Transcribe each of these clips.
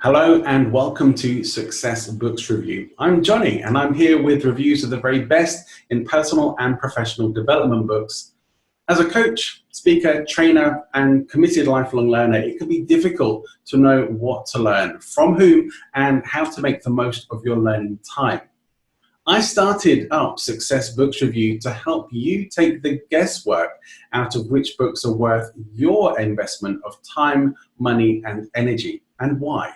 Hello and welcome to Success Books Review. I'm Johnny and I'm here with reviews of the very best in personal and professional development books. As a coach, speaker, trainer and committed lifelong learner, it can be difficult to know what to learn, from whom and how to make the most of your learning time. I started up Success Books Review to help you take the guesswork out of which books are worth your investment of time, money and energy, and why.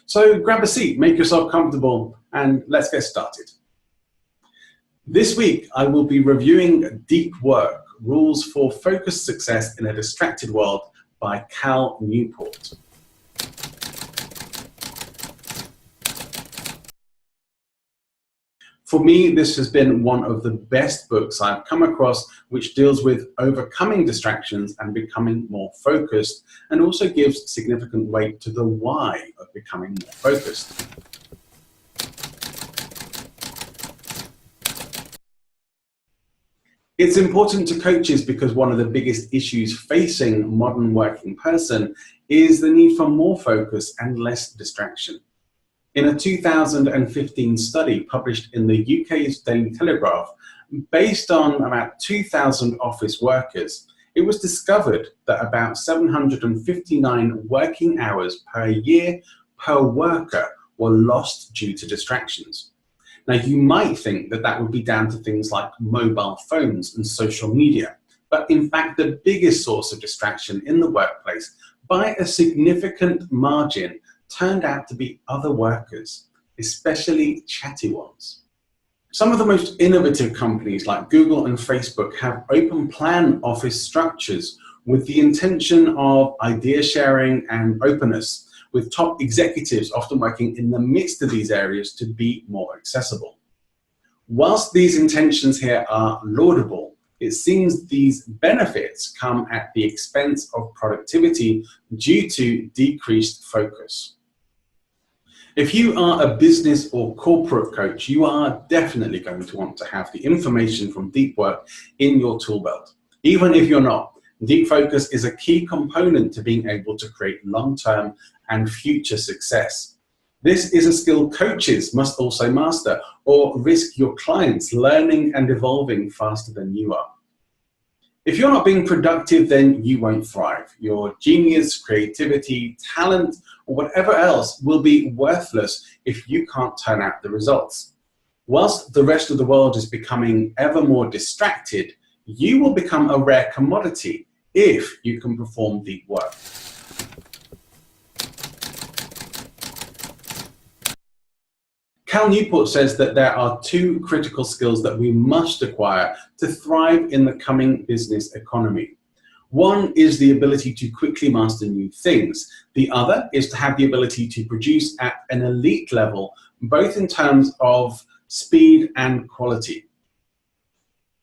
So grab a seat, make yourself comfortable, and let's get started. This week, I will be reviewing Deep Work, Rules for Focused Success in a Distracted World by Newport. For me, this has been one of the best books I've come across, which deals with overcoming distractions and becoming more focused, and also gives significant weight to the why of becoming more focused. It's important to coaches because one of the biggest issues facing modern working person is the need for more focus and less distraction. In a 2015 study published in the UK's Daily Telegraph, based on about 2,000 office workers, it was discovered that about 759 working hours per year per worker were lost due to distractions. Now, you might think that that would be down to things like mobile phones and social media, but in fact, the biggest source of distraction in the workplace, by a significant margin, turned out to be other workers, especially chatty ones. Some of the most innovative companies like Google and Facebook have open plan office structures with the intention of idea sharing and openness, with top executives often working in the midst of these areas to be more accessible. Whilst these intentions here are laudable, it seems these benefits come at the expense of productivity due to decreased focus. If you are a business or corporate coach, you are definitely going to want to have the information from Deep Work in your tool belt. Even if you're not, deep focus is a key component to being able to create long-term and future success. This is a skill coaches must also master, or risk your clients learning and evolving faster than you are. If you're not being productive, then you won't thrive. Your genius, creativity, talent, or whatever else will be worthless if you can't turn out the results. Whilst the rest of the world is becoming ever more distracted, you will become a rare commodity if you can perform deep work. Newport says that there are two critical skills that we must acquire to thrive in the coming business economy. One is the ability to quickly master new things. The other is to have the ability to produce at an elite level, both in terms of speed and quality.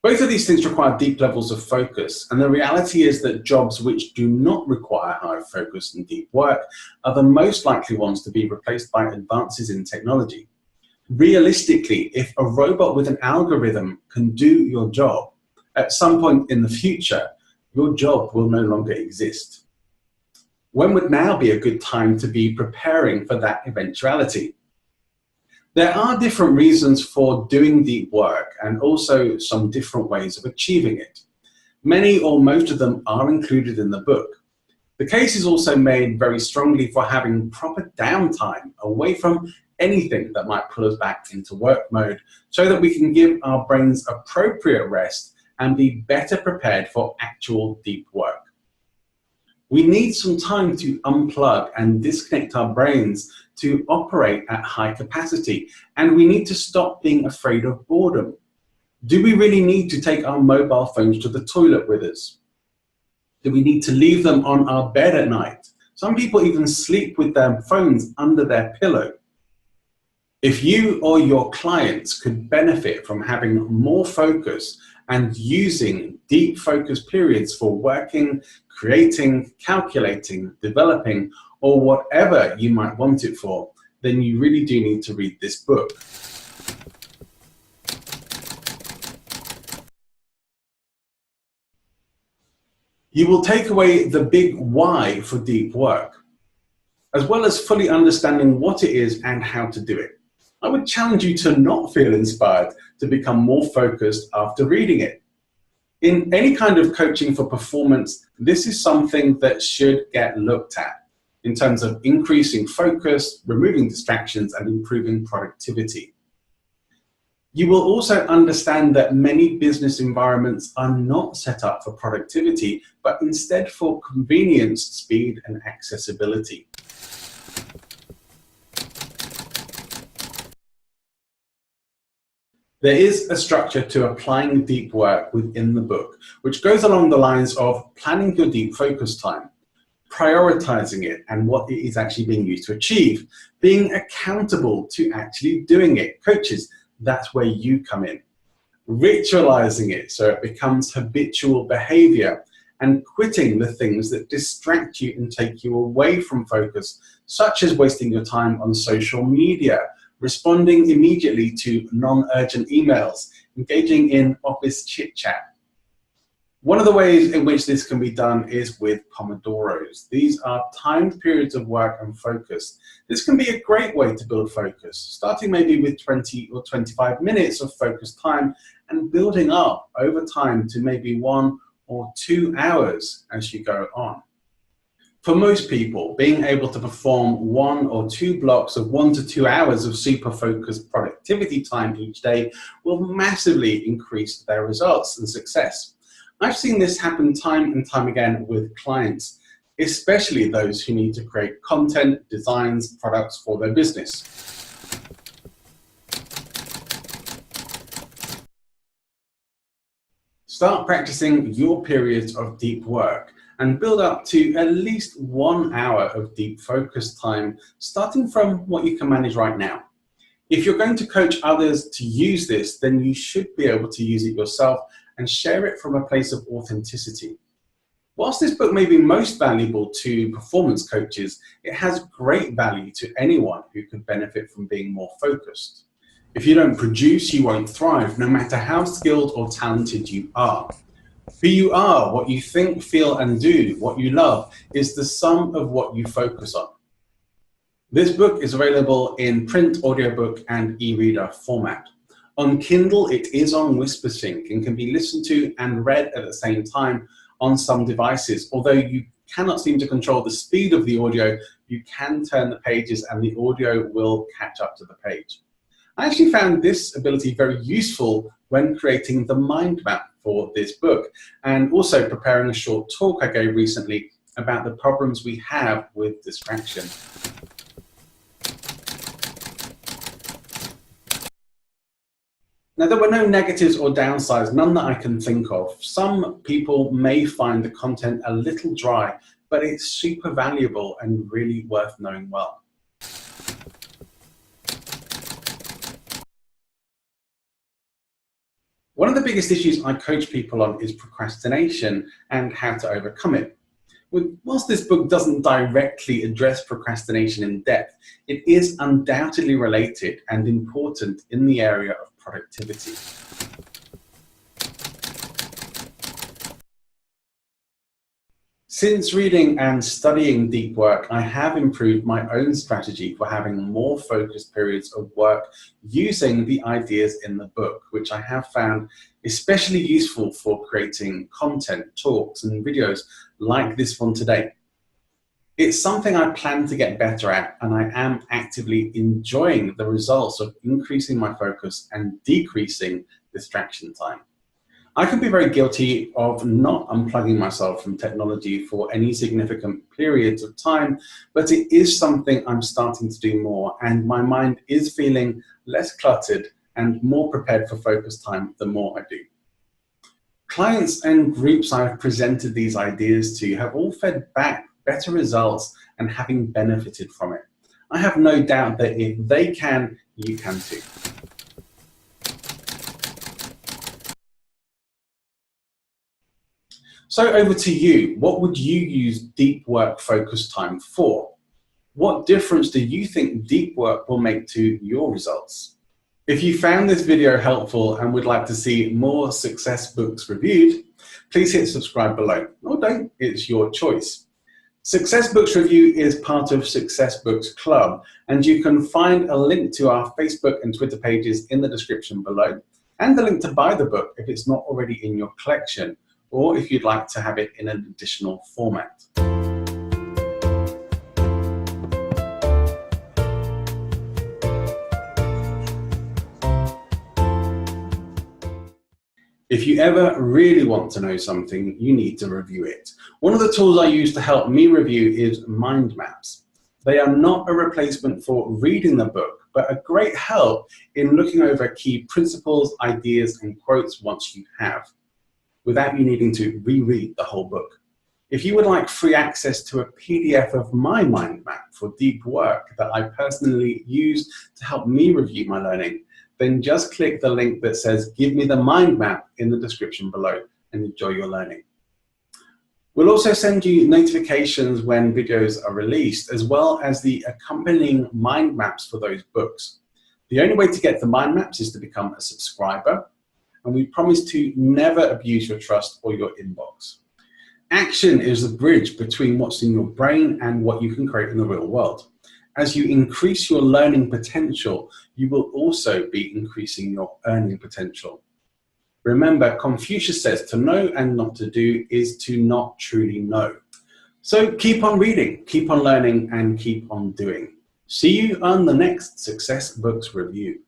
Both of these things require deep levels of focus, and the reality is that jobs which do not require high focus and deep work are the most likely ones to be replaced by advances in technology. Realistically, if a robot with an algorithm can do your job, at some point in the future, your job will no longer exist. When would now be a good time to be preparing for that eventuality? There are different reasons for doing deep work and also some different ways of achieving it. Many or most of them are included in the book. The case is also made very strongly for having proper downtime away from anything that might pull us back into work mode, so that we can give our brains appropriate rest and be better prepared for actual deep work. We need some time to unplug and disconnect our brains to operate at high capacity, and we need to stop being afraid of boredom. Do we really need to take our mobile phones to the toilet with us? Do we need to leave them on our bed at night? Some people even sleep with their phones under their pillow. If you or your clients could benefit from having more focus and using deep focus periods for working, creating, calculating, developing, or whatever you might want it for, then you really do need to read this book. You will take away the big why for deep work. as well as fully understanding what it is and how to do it. I would challenge you to not feel inspired to become more focused after reading it. In any kind of coaching for performance, this is something that should get looked at in terms of increasing focus, removing distractions, and improving productivity. You will also understand that many business environments are not set up for productivity, but instead for convenience, speed, and accessibility. There is a structure to applying deep work within the book, which goes along the lines of planning your deep focus time, prioritizing it and what it is actually being used to achieve, being accountable to actually doing it. Coaches, that's where you come in. Ritualizing it so it becomes habitual behavior, and quitting the things that distract you and take you away from focus, such as wasting your time on social media, responding immediately to non-urgent emails, engaging in office chit-chat. One of the ways in which this can be done is with Pomodoros. These are timed periods of work and focus. This can be a great way to build focus, starting maybe with 20 or 25 minutes of focused time and building up over time to maybe 1 or 2 hours as you go on. For most people, being able to perform 1 or 2 blocks of 1 to 2 hours of super focused productivity time each day will massively increase their results and success. I've seen this happen time and time again with clients, especially those who need to create content, designs, products for their business. Start practicing your periods of deep work and build up to at least 1 hour of deep focus time, starting from what you can manage right now. If you're going to coach others to use this, then you should be able to use it yourself and share it from a place of authenticity. Whilst this book may be most valuable to performance coaches, it has great value to anyone who could benefit from being more focused. If you don't produce, you won't thrive, no matter how skilled or talented you are. Who you are, what you think, feel, and do, what you love, is the sum of what you focus on. This book is available in print, audiobook, and e-reader format. On Kindle, it is on WhisperSync and can be listened to and read at the same time on some devices. Although you cannot seem to control the speed of the audio, you can turn the pages and the audio will catch up to the page. I actually found this ability very useful when creating the mind map for this book, and also preparing a short talk I gave recently about the problems we have with distraction. Now, there were no negatives or downsides, none that I can think of. Some people may find the content a little dry, but it's super valuable and really worth knowing well. One of the biggest issues I coach people on is procrastination and how to overcome it. Whilst this book doesn't directly address procrastination in depth, it is undoubtedly related and important in the area of productivity. Since reading and studying deep work, I have improved my own strategy for having more focused periods of work using the ideas in the book, which I have found especially useful for creating content, talks, and videos like this one today. It's something I plan to get better at, and I am actively enjoying the results of increasing my focus and decreasing distraction time. I can be very guilty of not unplugging myself from technology for any significant periods of time, but it is something I'm starting to do more, and my mind is feeling less cluttered and more prepared for focus time the more I do. Clients and groups I've presented these ideas to have all fed back better results and having benefited from it. I have no doubt that if they can, you can too. So over to you. What would you use deep work focus time for? What difference do you think deep work will make to your results? If you found this video helpful and would like to see more success books reviewed, please hit subscribe below. Or don't, it's your choice. Success Books Review is part of Success Books Club, and you can find a link to our Facebook and Twitter pages in the description below, and the link to buy the book if it's not already in your collection, or if you'd like to have it in an additional format. If you ever really want to know something, you need to review it. One of the tools I use to help me review is mind maps. They are not a replacement for reading the book, but a great help in looking over key principles, ideas, and quotes once you have, without you needing to reread the whole book. If you would like free access to a PDF of my mind map for deep work that I personally use to help me review my learning, then just click the link that says "Give me the mind map" in the description below and enjoy your learning. We'll also send you notifications when videos are released, as well as the accompanying mind maps for those books. The only way to get the mind maps is to become a subscriber, and we promise to never abuse your trust or your inbox. Action is the bridge between what's in your brain and what you can create in the real world. As you increase your learning potential, you will also be increasing your earning potential. Remember, Confucius says to know and not to do is to not truly know. So keep on reading, keep on learning, and keep on doing. See you on the next Success Books Review.